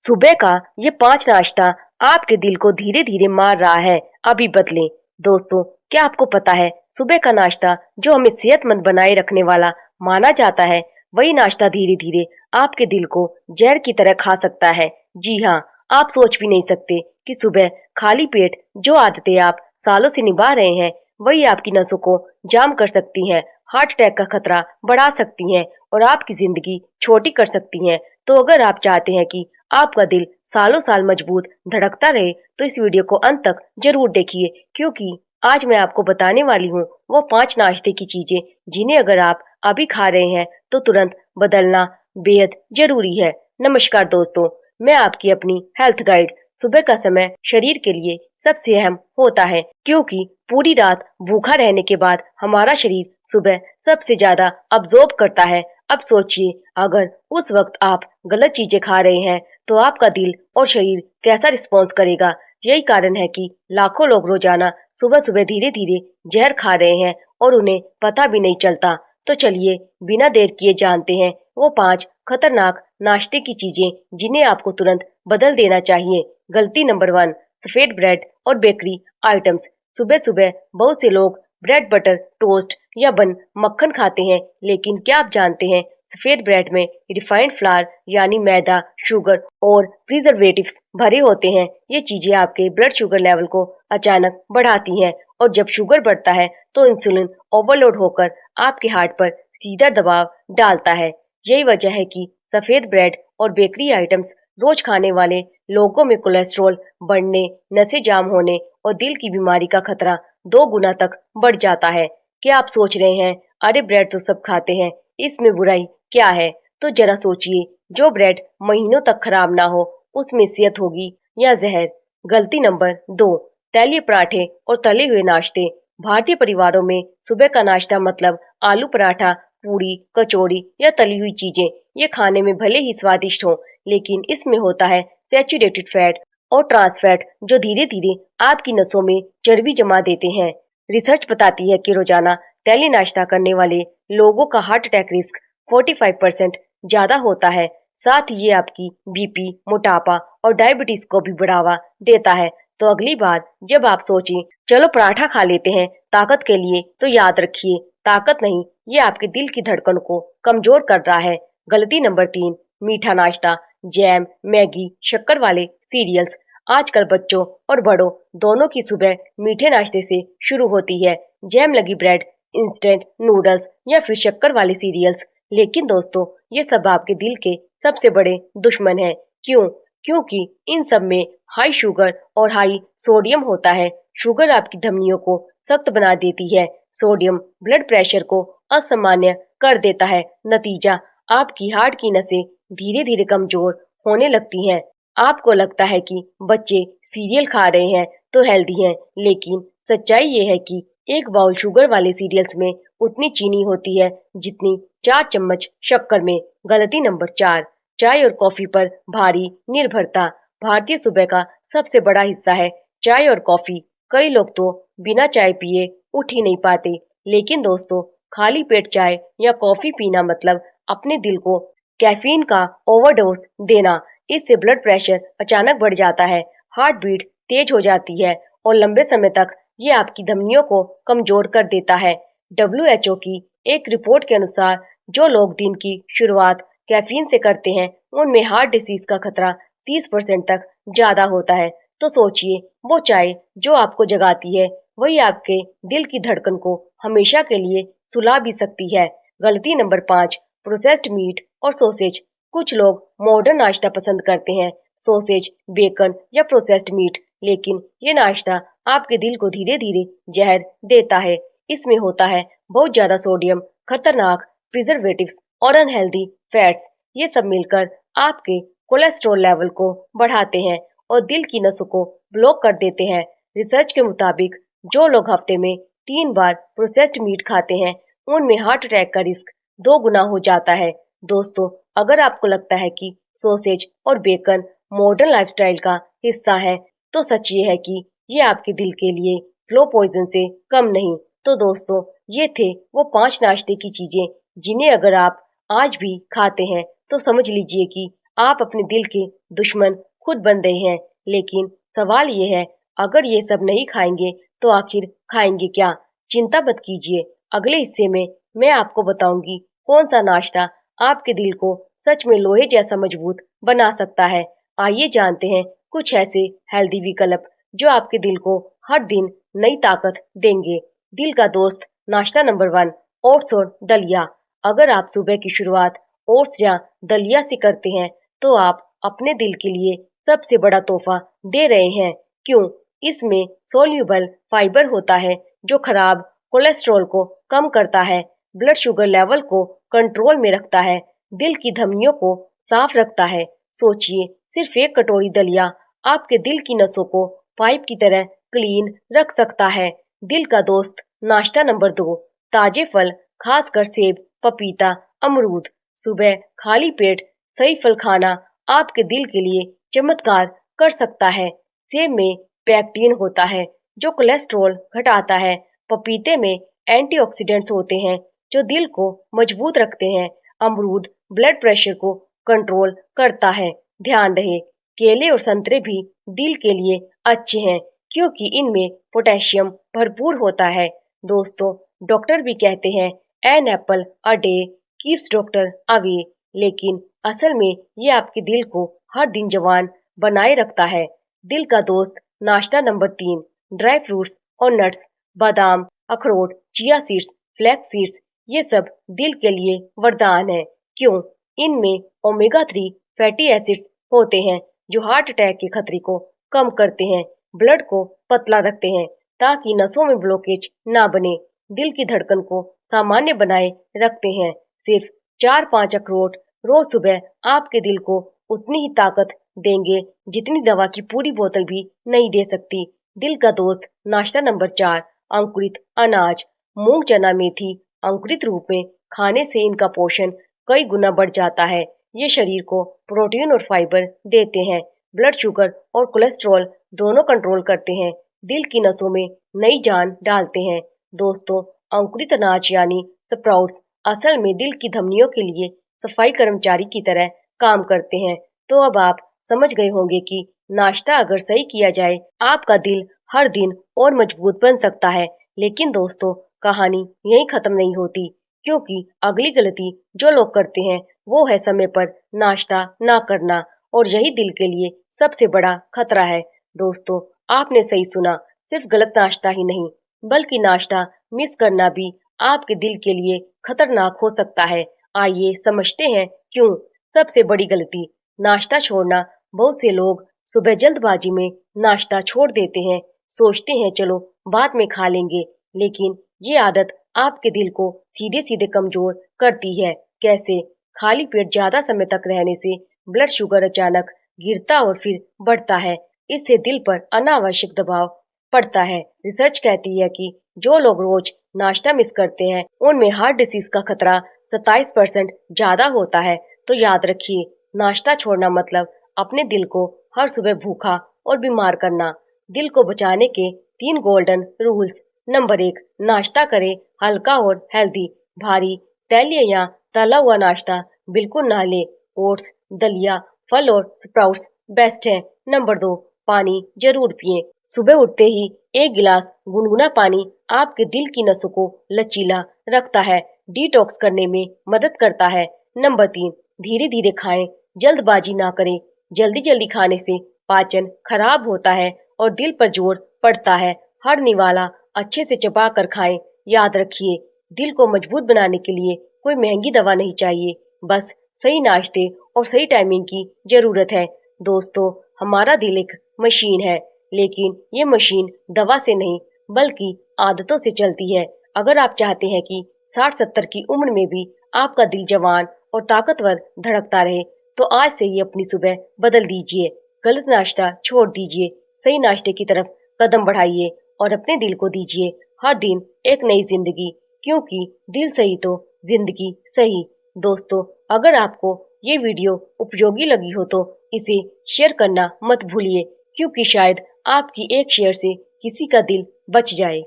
सुबह का ये 5 नाश्ता आपके दिल को धीरे धीरे मार रहा है, अभी बदलें। दोस्तों, क्या आपको पता है सुबह का नाश्ता जो हमें सेहतमंद बनाए रखने वाला माना जाता है, वही नाश्ता धीरे धीरे आपके दिल को जहर की तरह खा सकता है। जी हाँ, आप सोच भी नहीं सकते कि सुबह खाली पेट जो आदतें आप सालों से निभा रहे हैं, वही आपकी नसों को जाम कर सकती हैं, हार्ट अटैक का खतरा बढ़ा सकती हैं और आपकी जिंदगी छोटी कर सकती हैं। तो अगर आप चाहते हैं कि आपका दिल सालों साल मजबूत धड़कता रहे, तो इस वीडियो को अंत तक जरूर देखिए, क्योंकि आज मैं आपको बताने वाली हूँ वो 5 नाश्ते की चीजें जिन्हें अगर आप अभी खा रहे हैं तो तुरंत बदलना बेहद जरूरी है। नमस्कार दोस्तों, मैं आपकी अपनी हेल्थ गाइड। सुबह का समय शरीर के लिए सबसे अहम होता है, क्योंकि पूरी रात भूखा रहने के बाद हमारा शरीर सुबह सबसे ज्यादा अब्जॉर्ब करता है। अब सोचिए, अगर उस वक्त आप गलत चीजें खा रहे हैं तो आपका दिल और शरीर कैसा रिस्पॉन्स करेगा। यही कारण है कि लाखों लोग रोजाना सुबह सुबह धीरे धीरे जहर खा रहे हैं और उन्हें पता भी नहीं चलता। तो चलिए बिना देर किए जानते हैं वो 5 खतरनाक नाश्ते की चीजें जिन्हें आपको तुरंत बदल देना चाहिए। गलती नंबर 1, सफेद ब्रेड और बेकरी आइटम्स। सुबह सुबह बहुत से लोग ब्रेड, बटर, टोस्ट या बन मक्खन खाते हैं, लेकिन क्या आप जानते हैं सफेद ब्रेड में रिफाइंड फ्लावर यानी मैदा, शुगर और प्रिजर्वेटिव्स भरे होते हैं। ये चीजें आपके ब्लड शुगर लेवल को अचानक बढ़ाती हैं और जब शुगर बढ़ता है तो इंसुलिन ओवरलोड होकर आपके हार्ट पर सीधा दबाव डालता है। यही वजह है कि सफेद ब्रेड और बेकरी आइटम्स रोज खाने वाले लोगों में कोलेस्ट्रॉल बढ़ने, नसें जाम होने और दिल की बीमारी का खतरा 2 गुना तक बढ़ जाता है। क्या आप सोच रहे हैं, अरे ब्रेड तो सब खाते हैं, इसमें बुराई क्या है? तो जरा सोचिए, जो ब्रेड महीनों तक खराब ना हो, उसमें सेहत होगी या जहर। गलती नंबर 2, तैलीय पराठे और तले हुए नाश्ते। भारतीय परिवारों में सुबह का नाश्ता मतलब आलू पराठा, पूरी, कचौड़ी या तली हुई चीजें। ये खाने में भले ही स्वादिष्ट हो, लेकिन इसमें होता है सैचुरेटेड फैट और ट्रांस फैट, जो धीरे धीरे आपकी नसों में चर्बी जमा देते हैं। रिसर्च बताती है कि रोजाना तैलीय नाश्ता करने वाले लोगों का हार्ट अटैक रिस्क 45% ज्यादा होता है। साथ ही ये आपकी बीपी, मोटापा और डायबिटीज को भी बढ़ावा देता है। तो अगली बार जब आप सोचें चलो पराठा खा लेते हैं ताकत के लिए, तो याद रखिए, ताकत नहीं, ये आपके दिल की धड़कन को कमजोर कर रहा है। गलती नंबर 3, मीठा नाश्ता, जैम, मैगी, शक्कर वाले सीरियल्स। आजकल बच्चों और बड़ों दोनों की सुबह मीठे नाश्ते से शुरू होती है। जैम लगी ब्रेड, इंस्टेंट नूडल्स या फिर शक्कर वाले सीरियल्स। लेकिन दोस्तों, ये सब आपके दिल के सबसे बड़े दुश्मन हैं। क्यों? क्योंकि इन सब में हाई शुगर और हाई सोडियम होता है। शुगर आपकी धमनियों को सख्त बना देती है, सोडियम ब्लड प्रेशर को असामान्य कर देता है। नतीजा, आपकी हार्ट की नसें धीरे धीरे कमजोर होने लगती हैं। आपको लगता है कि बच्चे सीरियल खा रहे हैं तो हेल्दी हैं, लेकिन सच्चाई ये है कि एक बाउल शुगर वाले सीरियल्स में उतनी चीनी होती है जितनी 4 चम्मच शक्कर में। गलती नंबर 4, चाय और कॉफी पर भारी निर्भरता। भारतीय सुबह का सबसे बड़ा हिस्सा है चाय और कॉफी। कई लोग तो बिना चाय पिए उठ ही नहीं पाते। लेकिन दोस्तों, खाली पेट चाय या कॉफी पीना मतलब अपने दिल को कैफीन का ओवरडोज देना। इससे ब्लड प्रेशर अचानक बढ़ जाता है, हार्ट बीट तेज हो जाती है और लंबे समय तक ये आपकी धमनियों को कमजोर कर देता है। WHO की एक रिपोर्ट के अनुसार जो लोग दिन की शुरुआत कैफीन से करते हैं, उनमें हार्ट डिसीज का खतरा 30% तक ज्यादा होता है। तो सोचिए, वो चाय जो आपको जगाती है, वही आपके दिल की धड़कन को हमेशा के लिए सुला भी सकती है। गलती नंबर 5, प्रोसेस्ड मीट और सॉसेज। कुछ लोग मॉडर्न नाश्ता पसंद करते हैं, सॉसेज, बेकन या प्रोसेस्ड मीट, लेकिन ये नाश्ता आपके दिल को धीरे धीरे जहर देता है। इसमें होता है बहुत ज्यादा सोडियम, खतरनाक प्रिजर्वेटिव्स और अनहेल्दी फैट्स। ये सब मिलकर आपके कोलेस्ट्रॉल लेवल को बढ़ाते हैं और दिल की नसों को ब्लॉक कर देते हैं। रिसर्च के मुताबिक जो लोग हफ्ते में 3 बार प्रोसेस्ड मीट खाते हैं, उनमें हार्ट अटैक का रिस्क 2 गुना हो जाता है। दोस्तों, अगर आपको लगता है कि सॉसेज और बेकन मॉडर्न लाइफस्टाइल का हिस्सा है, तो सच ये है कि ये आपके दिल के लिए स्लो पॉइजन से कम नहीं। तो दोस्तों, ये थे वो 5 नाश्ते की चीजें जिन्हें अगर आप आज भी खाते हैं तो समझ लीजिए कि आप अपने दिल के दुश्मन खुद बन रहे हैं। लेकिन सवाल ये है, अगर ये सब नहीं खाएंगे तो आखिर खाएंगे क्या? चिंता मत कीजिए, अगले हिस्से में मैं आपको बताऊंगी कौन सा नाश्ता आपके दिल को सच में लोहे जैसा मजबूत बना सकता है। आइए जानते हैं कुछ ऐसे हेल्दी विकल्प जो आपके दिल को हर दिन नई ताकत देंगे। दिल का दोस्त नाश्ता नंबर 1, ओट्स और दलिया। अगर आप सुबह की शुरुआत ओट्स या दलिया से करते हैं तो आप अपने दिल के लिए सबसे बड़ा तोहफा दे रहे हैं। क्यों? इसमें सोल्यूबल फाइबर होता है जो खराब कोलेस्ट्रॉल को कम करता है, ब्लड शुगर लेवल को कंट्रोल में रखता है, दिल की धमनियों को साफ रखता है। सोचिए, सिर्फ एक कटोरी दलिया आपके दिल की नसों को पाइप की तरह क्लीन रख सकता है। दिल का दोस्त नाश्ता नंबर 2, ताजे फल, खासकर सेब, पपीता, अमरूद। सुबह खाली पेट सही फल खाना आपके दिल के लिए चमत्कार कर सकता है। सेब में पेक्टिन होता है जो कोलेस्ट्रॉल घटाता है। पपीते में एंटीऑक्सीडेंट्स होते हैं जो दिल को मजबूत रखते हैं। अमरूद ब्लड प्रेशर को कंट्रोल करता है। ध्यान रहे, केले और संतरे भी दिल के लिए अच्छे हैं क्योंकि इनमें पोटेशियम भरपूर होता है। दोस्तों, डॉक्टर भी कहते हैं an apple a day keeps doctor away, लेकिन असल में ये आपके दिल को हर दिन जवान बनाए रखता है। दिल का दोस्त नाश्ता नंबर 3, ड्राई फ्रूट्स और नट्स। बादाम, अखरोट, चिया सीड्स, फ्लैक्स सीड्स, ये सब दिल के लिए वरदान है। क्यों? इनमें ओमेगा 3 फैटी एसिड्स होते हैं जो हार्ट अटैक के खतरे को कम करते हैं, ब्लड को पतला रखते हैं ताकि नसों में ब्लॉकेज ना बने, दिल की धड़कन को सामान्य बनाए रखते हैं। सिर्फ 4-5 अखरोट रोज सुबह आपके दिल को उतनी ही ताकत देंगे जितनी दवा की पूरी बोतल भी नहीं दे सकती। दिल का दोस्त नाश्ता नंबर 4, अंकुरित अनाज। मूंग, चना, मेथी अंकुरित रूप में खाने से इनका पोषण कई गुना बढ़ जाता है। ये शरीर को प्रोटीन और फाइबर देते हैं, ब्लड शुगर और कोलेस्ट्रॉल दोनों कंट्रोल करते हैं, दिल की नसों में नई जान डालते हैं। दोस्तों, अंकुरित अनाज यानी स्प्राउट्स असल में दिल की धमनियों के लिए सफाई कर्मचारी की तरह काम करते हैं। तो अब आप समझ गए होंगे कि नाश्ता अगर सही किया जाए आपका दिल हर दिन और मजबूत बन सकता है। लेकिन दोस्तों, कहानी यहीं खत्म नहीं होती, क्योंकि अगली गलती जो लोग करते हैं वो है समय पर नाश्ता ना करना, और यही दिल के लिए सबसे बड़ा खतरा है। दोस्तों, आपने सही सुना, सिर्फ गलत नाश्ता ही नहीं बल्कि नाश्ता मिस करना भी आपके दिल के लिए खतरनाक हो सकता है। आइए समझते हैं क्यों। सबसे बड़ी गलती, नाश्ता छोड़ना। बहुत से लोग सुबह जल्दबाजी में नाश्ता छोड़ देते हैं, सोचते हैं चलो बाद में खा लेंगे, लेकिन ये आदत आपके दिल को सीधे सीधे कमजोर करती है। कैसे? खाली पेट ज्यादा समय तक रहने से ब्लड शुगर अचानक गिरता और फिर बढ़ता है। इससे दिल पर अनावश्यक दबाव पड़ता है। रिसर्च कहती है कि जो लोग रोज नाश्ता मिस करते हैं उनमें हार्ट डिसीज का खतरा 27% ज्यादा होता है। तो याद रखिए, नाश्ता छोड़ना मतलब अपने दिल को हर सुबह भूखा और बीमार करना। दिल को बचाने के 3 गोल्डन रूल्स। नंबर 1, नाश्ता करें हल्का और हेल्दी। भारी तैलीय या तला हुआ नाश्ता बिल्कुल ना ले। ओट्स, दलिया, फल और स्प्राउट्स बेस्ट है। नंबर 2, पानी जरूर पिए। सुबह उठते ही 1 गिलास गुनगुना पानी आपके दिल की नसों को लचीला रखता है, डिटॉक्स करने में मदद करता है। नंबर 3, धीरे धीरे खाएं, जल्दबाजी ना करें। जल्दी जल्दी खाने से पाचन खराब होता है और दिल पर जोर पड़ता है। हर निवाला अच्छे से चबा कर खाएं। याद रखिए, दिल को मजबूत बनाने के लिए कोई महंगी दवा नहीं चाहिए, बस सही नाश्ते और सही टाइमिंग की जरूरत है। दोस्तों, हमारा दिल एक मशीन है, लेकिन ये मशीन दवा से नहीं बल्कि आदतों से चलती है। अगर आप चाहते हैं कि 60-70 की उम्र में भी आपका दिल जवान और ताकतवर धड़कता रहे, तो आज से ही अपनी सुबह बदल दीजिए। गलत नाश्ता छोड़ दीजिए, सही नाश्ते की तरफ कदम बढ़ाइए और अपने दिल को दीजिए हर दिन एक नई जिंदगी, क्योंकि दिल सही तो जिंदगी सही। दोस्तों, अगर आपको ये वीडियो उपयोगी लगी हो तो इसे शेयर करना मत भूलिए, क्योंकि शायद आपकी एक शेयर से किसी का दिल बच जाए।